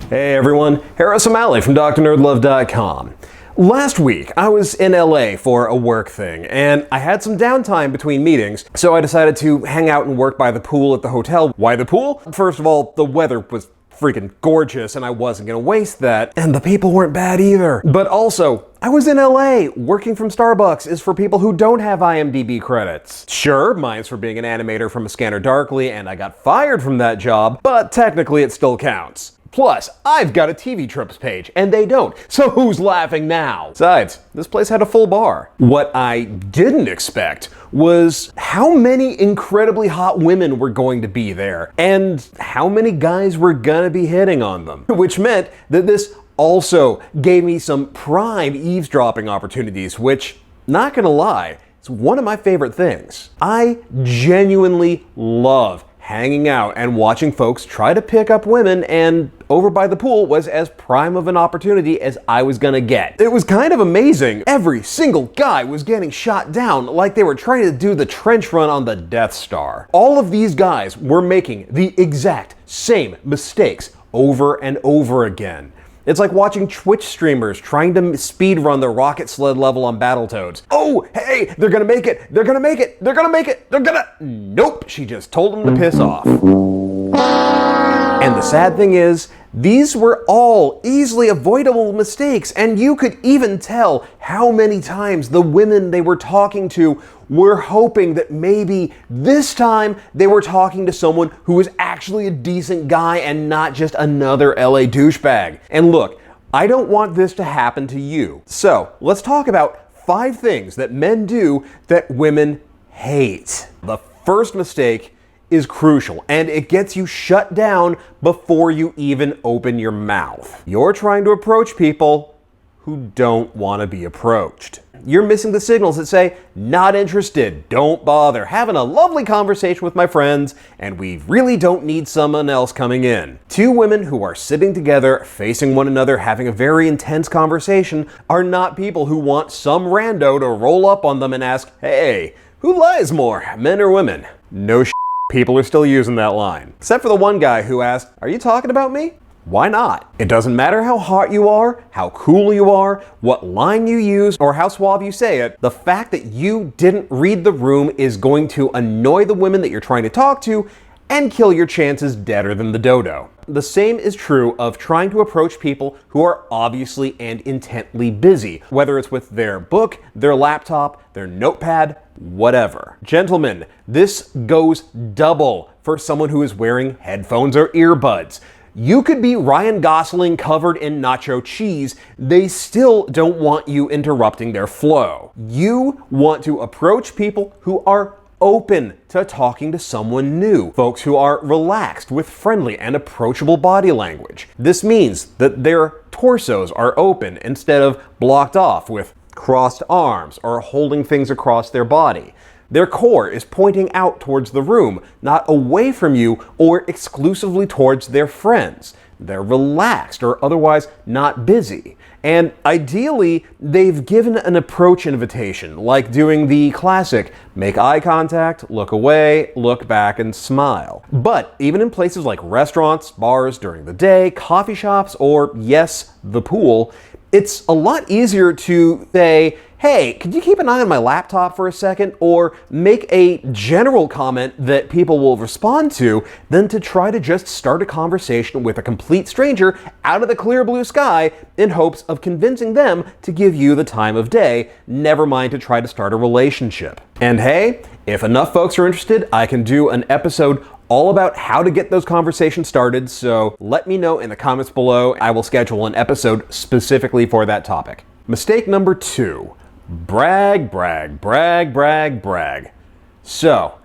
Hey everyone, Harris O'Malley from DrNerdLove.com. Last week, I was in LA for a work thing, and I had some downtime between meetings, so I decided to hang out and work by the pool at the hotel. Why the pool? First of all, the weather was freaking gorgeous, and I wasn't gonna waste that, and the people weren't bad either. But also, I was in LA. Working from Starbucks is for people who don't have IMDb credits. Sure, mine's for being an animator from A Scanner Darkly, and I got fired from that job, but technically it still counts. Plus, I've got a TV Tropes page, and they don't, so who's laughing now? Besides, this place had a full bar. What I didn't expect was how many incredibly hot women were going to be there, and how many guys were gonna be hitting on them. Which meant that this also gave me some prime eavesdropping opportunities, which, not gonna lie, is one of my favorite things. I genuinely love hanging out and watching folks try to pick up women, and over by the pool was as prime of an opportunity as I was gonna get. It was kind of amazing. Every single guy was getting shot down like they were trying to do the trench run on the Death Star. All of these guys were making the exact same mistakes over and over again. It's like watching Twitch streamers trying to speedrun the rocket sled level on Battletoads. Oh, hey, they're gonna make it, they're gonna make it, they're gonna make it, they're gonna... Nope, she just told them to piss off. And the sad thing is, these were all easily avoidable mistakes, and you could even tell how many times the women they were talking to were hoping that maybe this time they were talking to someone who was actually a decent guy and not just another LA douchebag. And look, I don't want this to happen to you. So, let's talk about 5 things that men do that women hate. The first mistake is crucial, and it gets you shut down before you even open your mouth. You're trying to approach people who don't want to be approached. You're missing the signals that say, not interested, don't bother, having a lovely conversation with my friends, and we really don't need someone else coming in. 2 women who are sitting together, facing one another, having a very intense conversation, are not people who want some rando to roll up on them and ask, hey, who lies more, men or women? No shit. People are still using that line. Except for the one guy who asked, are you talking about me? Why not? It doesn't matter how hot you are, how cool you are, what line you use, or how suave you say it, the fact that you didn't read the room is going to annoy the women that you're trying to talk to and kill your chances deader than the dodo. The same is true of trying to approach people who are obviously and intently busy, whether it's with their book, their laptop, their notepad, whatever. Gentlemen, this goes double for someone who is wearing headphones or earbuds. You could be Ryan Gosling covered in nacho cheese, they still don't want you interrupting their flow. You want to approach people who are open to talking to someone new, folks who are relaxed with friendly and approachable body language. This means that their torsos are open instead of blocked off with crossed arms or holding things across their body. Their core is pointing out towards the room, not away from you or exclusively towards their friends. They're relaxed or otherwise not busy. And ideally, they've given an approach invitation, like doing the classic make eye contact, look away, look back, and smile. But even in places like restaurants, bars during the day, coffee shops, or yes, the pool, it's a lot easier to say, hey, could you keep an eye on my laptop for a second? Or make a general comment that people will respond to than to try to just start a conversation with a complete stranger out of the clear blue sky in hopes of convincing them to give you the time of day, never mind to try to start a relationship. And hey, if enough folks are interested, I can do an episode all about how to get those conversations started, so let me know in the comments below. I will schedule an episode specifically for that topic. Mistake number 2. Brag, brag, brag, brag, brag. So,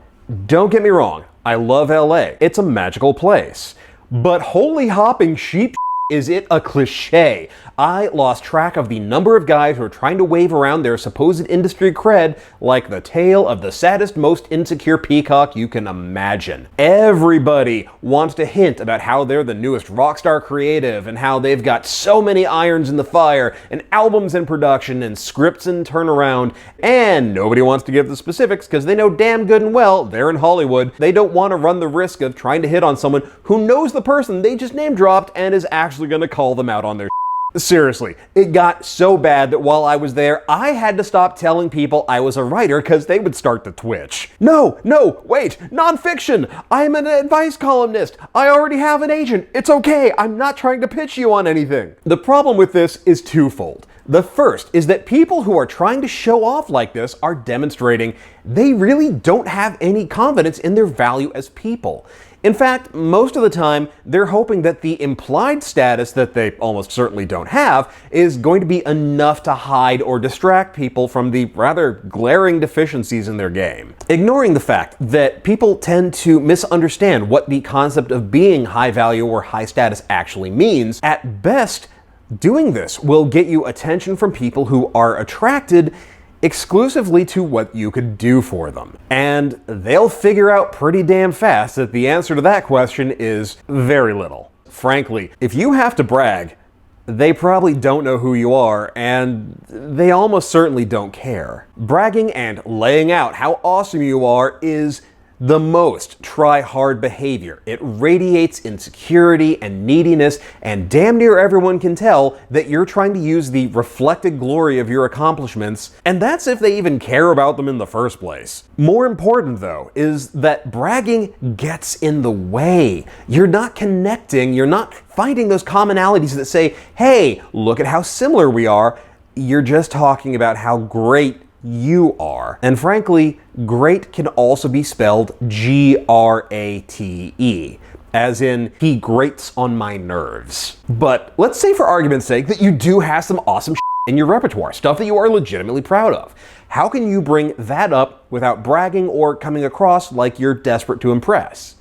don't get me wrong, I love LA. It's a magical place. But holy hopping sheep, is it a cliche? I lost track of the number of guys who are trying to wave around their supposed industry cred like the tail of the saddest, most insecure peacock you can imagine. Everybody wants to hint about how they're the newest rockstar creative and how they've got so many irons in the fire and albums in production and scripts in turnaround, and nobody wants to give the specifics because they know damn good and well they're in Hollywood. They don't want to run the risk of trying to hit on someone who knows the person they just name dropped and is actually actually gonna call them out on their Seriously, it got so bad that while I was there, I had to stop telling people I was a writer because they would start to twitch. No, wait, nonfiction! I'm an advice columnist! I already have an agent! It's okay, I'm not trying to pitch you on anything! The problem with this is twofold. The first is that people who are trying to show off like this are demonstrating they really don't have any confidence in their value as people. In fact, most of the time, they're hoping that the implied status that they almost certainly don't have is going to be enough to hide or distract people from the rather glaring deficiencies in their game. Ignoring the fact that people tend to misunderstand what the concept of being high value or high status actually means, at best, doing this will get you attention from people who are attracted exclusively to what you could do for them. And they'll figure out pretty damn fast that the answer to that question is very little. Frankly, if you have to brag, they probably don't know who you are, and they almost certainly don't care. Bragging and laying out how awesome you are is the most try-hard behavior. It radiates insecurity and neediness, and damn near everyone can tell that you're trying to use the reflected glory of your accomplishments, and that's if they even care about them in the first place. More important, though, is that bragging gets in the way. You're not connecting, you're not finding those commonalities that say, hey, look at how similar we are. You're just talking about how great you are. And frankly, great can also be spelled Grate, as in, he grates on my nerves. But let's say for argument's sake that you do have some awesome in your repertoire, stuff that you are legitimately proud of. How can you bring that up without bragging or coming across like you're desperate to impress?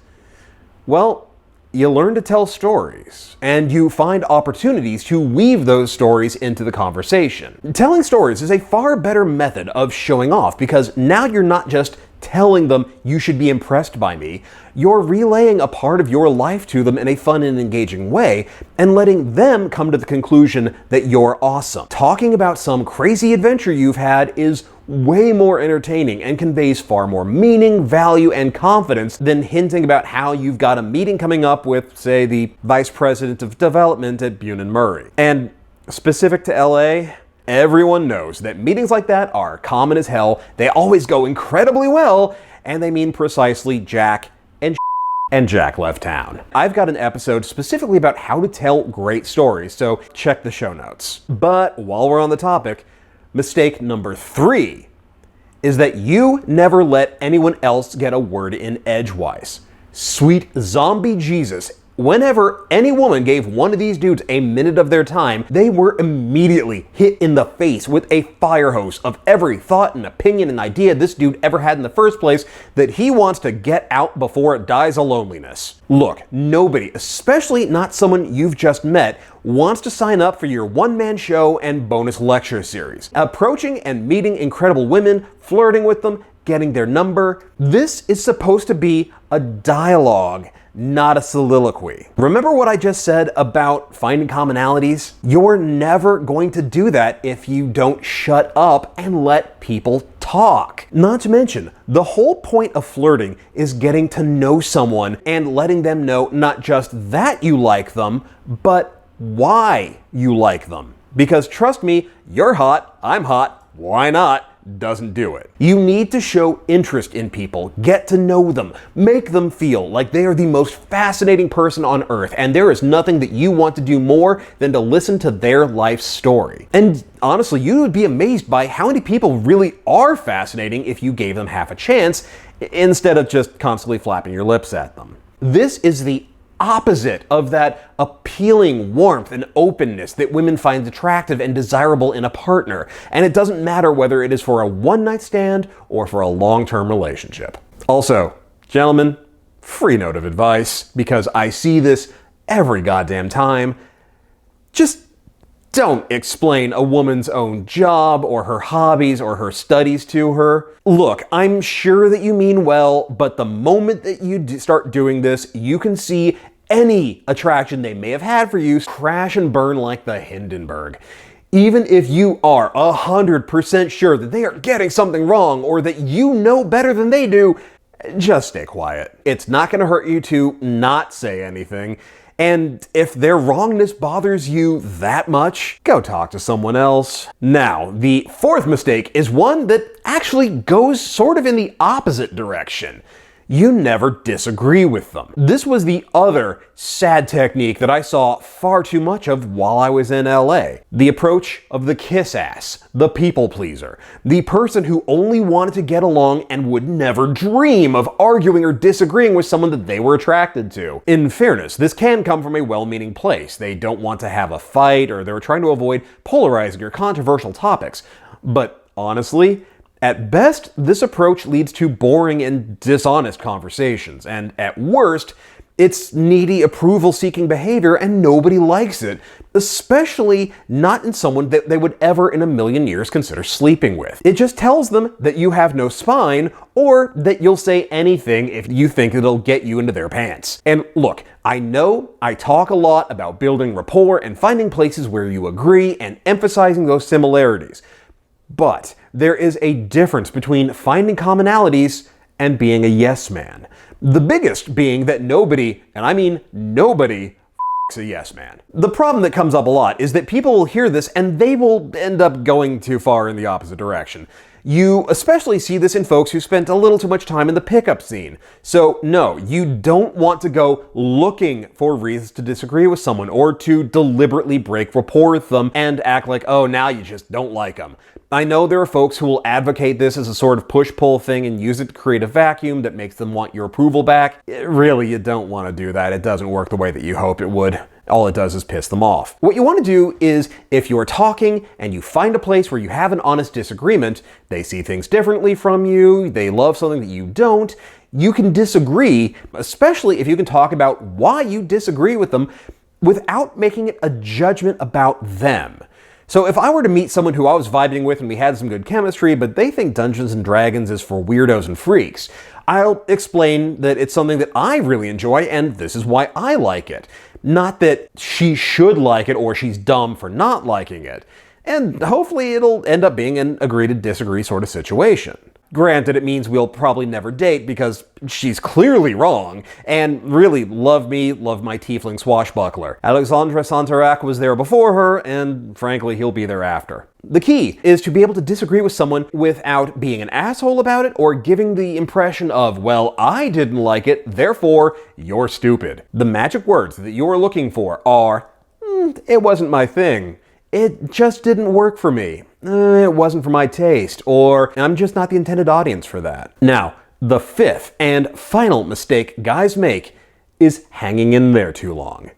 Well, you learn to tell stories, and you find opportunities to weave those stories into the conversation. Telling stories is a far better method of showing off because now you're not just telling them you should be impressed by me, you're relaying a part of your life to them in a fun and engaging way and letting them come to the conclusion that you're awesome. Talking about some crazy adventure you've had is way more entertaining and conveys far more meaning, value, and confidence than hinting about how you've got a meeting coming up with, say, the Vice President of Development at Bunin Murray. And specific to LA, everyone knows that meetings like that are common as hell, they always go incredibly well, and they mean precisely Jack and Jack left town. I've got an episode specifically about how to tell great stories, so check the show notes. But while we're on the topic, mistake number 3 is that you never let anyone else get a word in edgewise. Sweet zombie Jesus, whenever any woman gave one of these dudes a minute of their time, they were immediately hit in the face with a fire hose of every thought and opinion and idea this dude ever had in the first place that he wants to get out before it dies of loneliness. Look, nobody, especially not someone you've just met, wants to sign up for your one-man show and bonus lecture series. Approaching and meeting incredible women, flirting with them, getting their number, this is supposed to be a dialogue, not a soliloquy. Remember what I just said about finding commonalities? You're never going to do that if you don't shut up and let people talk. Not to mention, the whole point of flirting is getting to know someone and letting them know not just that you like them, but why you like them. Because trust me, you're hot, I'm hot, why not? Doesn't do it. You need to show interest in people, get to know them, make them feel like they are the most fascinating person on earth, and there is nothing that you want to do more than to listen to their life story. And honestly, you would be amazed by how many people really are fascinating if you gave them half a chance, instead of just constantly flapping your lips at them. This is the opposite of that appealing warmth and openness that women find attractive and desirable in a partner. And it doesn't matter whether it is for a one-night stand or for a long-term relationship. Also, gentlemen, free note of advice, because I see this every goddamn time. Just don't explain a woman's own job or her hobbies or her studies to her. Look, I'm sure that you mean well, but the moment that you start doing this, you can see any attraction they may have had for you crash and burn like the Hindenburg. Even if you are 100% sure that they are getting something wrong or that you know better than they do, just stay quiet. It's not going to hurt you to not say anything. And if their wrongness bothers you that much, go talk to someone else. Now, the fourth mistake is one that actually goes sort of in the opposite direction. You never disagree with them. This was the other sad technique that I saw far too much of while I was in LA. The approach of the kiss ass, the people pleaser, the person who only wanted to get along and would never dream of arguing or disagreeing with someone that they were attracted to. In fairness, this can come from a well-meaning place. They don't want to have a fight, or they're trying to avoid polarizing or controversial topics. But honestly, at best, this approach leads to boring and dishonest conversations, and at worst, it's needy approval-seeking behavior and nobody likes it, especially not in someone that they would ever in a million years consider sleeping with. It just tells them that you have no spine, or that you'll say anything if you think it'll get you into their pants. And look, I know I talk a lot about building rapport and finding places where you agree and emphasizing those similarities. But there is a difference between finding commonalities and being a yes man. The biggest being that nobody, and I mean nobody, f***s a yes man. The problem that comes up a lot is that people will hear this and they will end up going too far in the opposite direction. You especially see this in folks who spent a little too much time in the pickup scene. So no, you don't want to go looking for reasons to disagree with someone or to deliberately break rapport with them and act like, oh, now you just don't like them. I know there are folks who will advocate this as a sort of push-pull thing and use it to create a vacuum that makes them want your approval back. Really, you don't want to do that. It doesn't work the way that you hoped it would. All it does is piss them off. What you want to do is, if you're talking and you find a place where you have an honest disagreement, they see things differently from you, they love something that you don't, you can disagree, especially if you can talk about why you disagree with them without making it a judgment about them. So if I were to meet someone who I was vibing with and we had some good chemistry, but they think Dungeons and Dragons is for weirdos and freaks, I'll explain that it's something that I really enjoy and this is why I like it. Not that she should like it or she's dumb for not liking it. And hopefully it'll end up being an agree to disagree sort of situation. Granted, it means we'll probably never date because she's clearly wrong, and really, love me, love my tiefling swashbuckler. Alexandra Santarak was there before her, and frankly, he'll be there after. The key is to be able to disagree with someone without being an asshole about it or giving the impression of, well, I didn't like it, therefore, you're stupid. The magic words that you're looking for are, it wasn't my thing. It just didn't work for me. It wasn't for my taste, or I'm just not the intended audience for that. Now, the fifth and final mistake guys make is hanging in there too long.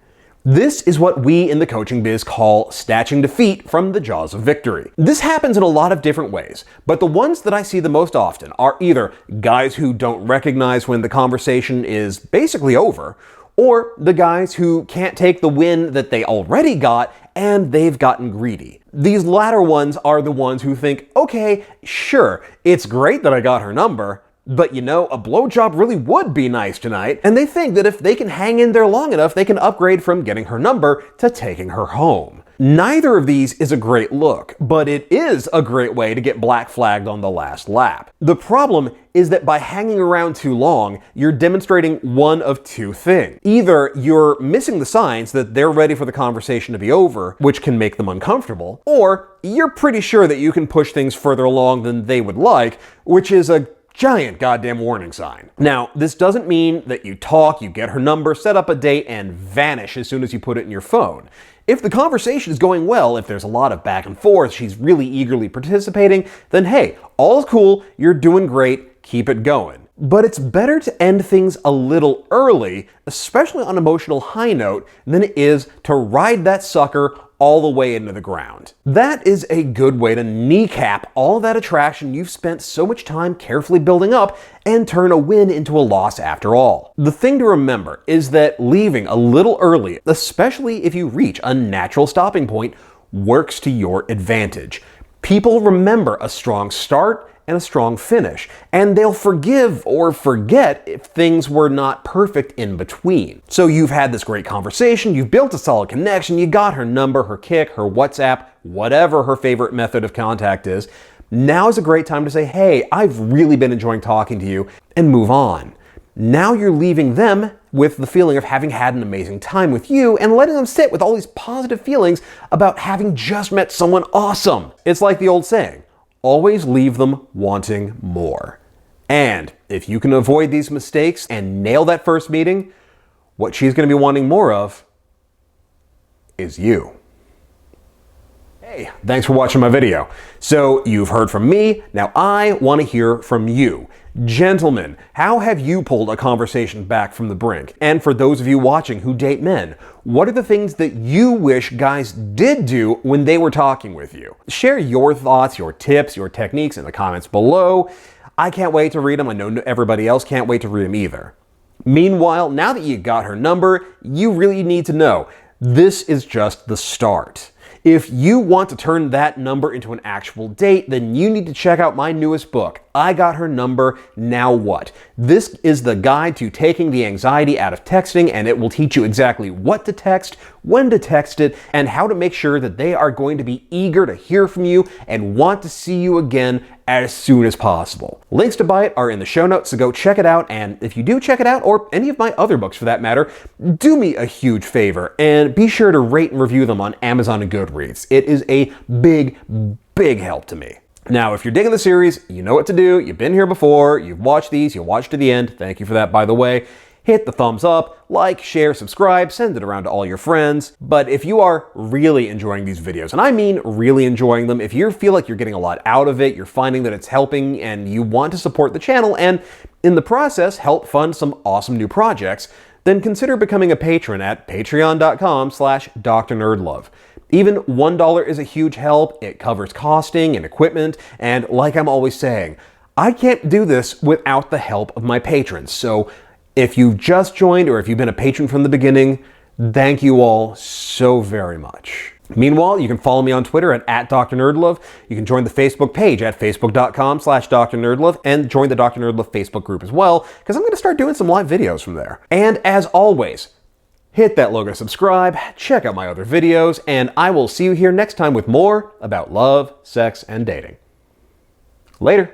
This is what we in the coaching biz call snatching defeat from the jaws of victory. This happens in a lot of different ways, but the ones that I see the most often are either guys who don't recognize when the conversation is basically over, or the guys who can't take the win that they already got and they've gotten greedy. These latter ones are the ones who think, okay, sure, it's great that I got her number, but you know, a blowjob really would be nice tonight, and they think that if they can hang in there long enough, they can upgrade from getting her number to taking her home. Neither of these is a great look, but it is a great way to get black flagged on the last lap. The problem is that by hanging around too long, you're demonstrating one of two things. Either you're missing the signs that they're ready for the conversation to be over, which can make them uncomfortable, or you're pretty sure that you can push things further along than they would like, which is a giant goddamn warning sign. Now, this doesn't mean that you talk, you get her number, set up a date, and vanish as soon as you put it in your phone. If the conversation is going well, if there's a lot of back and forth, she's really eagerly participating, then hey, all's cool, you're doing great, keep it going. But it's better to end things a little early, especially on an emotional high note, than it is to ride that sucker all the way into the ground. That is a good way to kneecap all that attraction you've spent so much time carefully building up and turn a win into a loss after all. The thing to remember is that leaving a little early, especially if you reach a natural stopping point, works to your advantage. People remember a strong start and a strong finish, and they'll forgive or forget if things were not perfect in between. So you've had this great conversation, you've built a solid connection, you got her number, her Kik, her WhatsApp, whatever her favorite method of contact is. Now is a great time to say, hey, I've really been enjoying talking to you, and move on. Now you're leaving them with the feeling of having had an amazing time with you and letting them sit with all these positive feelings about having just met someone awesome. It's like the old saying, always leave them wanting more. And if you can avoid these mistakes and nail that first meeting, what she's going to be wanting more of is you. Hey, thanks for watching my video. So you've heard from me, now I want to hear from you. Gentlemen, how have you pulled a conversation back from the brink? And for those of you watching who date men, what are the things that you wish guys did do when they were talking with you? Share your thoughts, your tips, your techniques in the comments below. I can't wait to read them. I know everybody else can't wait to read them either. Meanwhile, now that you got her number, you really need to know, this is just the start. If you want to turn that number into an actual date, then you need to check out my newest book, I Got Her Number, Now What? This is the guide to taking the anxiety out of texting, and it will teach you exactly what to text, when to text it, and how to make sure that they are going to be eager to hear from you and want to see you again as soon as possible. Links to buy it are in the show notes, so go check it out. And if you do check it out, or any of my other books for that matter, do me a huge favor and be sure to rate and review them on Amazon and Goodreads. It is a big, big help to me. Now, if you're digging the series, you know what to do. You've been here before. You've watched these. You watched to the end. Thank you for that, by the way. Hit the thumbs up, like, share, subscribe, send it around to all your friends. But if you are really enjoying these videos, and I mean really enjoying them, if you feel like you're getting a lot out of it, you're finding that it's helping, and you want to support the channel, and in the process help fund some awesome new projects, then consider becoming a patron at patreon.com/drnerdlove. Even $1 is a huge help. It covers costing and equipment, and like I'm always saying, I can't do this without the help of my patrons. So if you've just joined or if you've been a patron from the beginning, thank you all so very much. Meanwhile, you can follow me on Twitter at @DrNerdLove. You can join the Facebook page at facebook.com/DrNerdLove and join the Dr. Nerdlove Facebook group as well, because I'm going to start doing some live videos from there. And as always, hit that logo subscribe, check out my other videos, and I will see you here next time with more about love, sex, and dating. Later.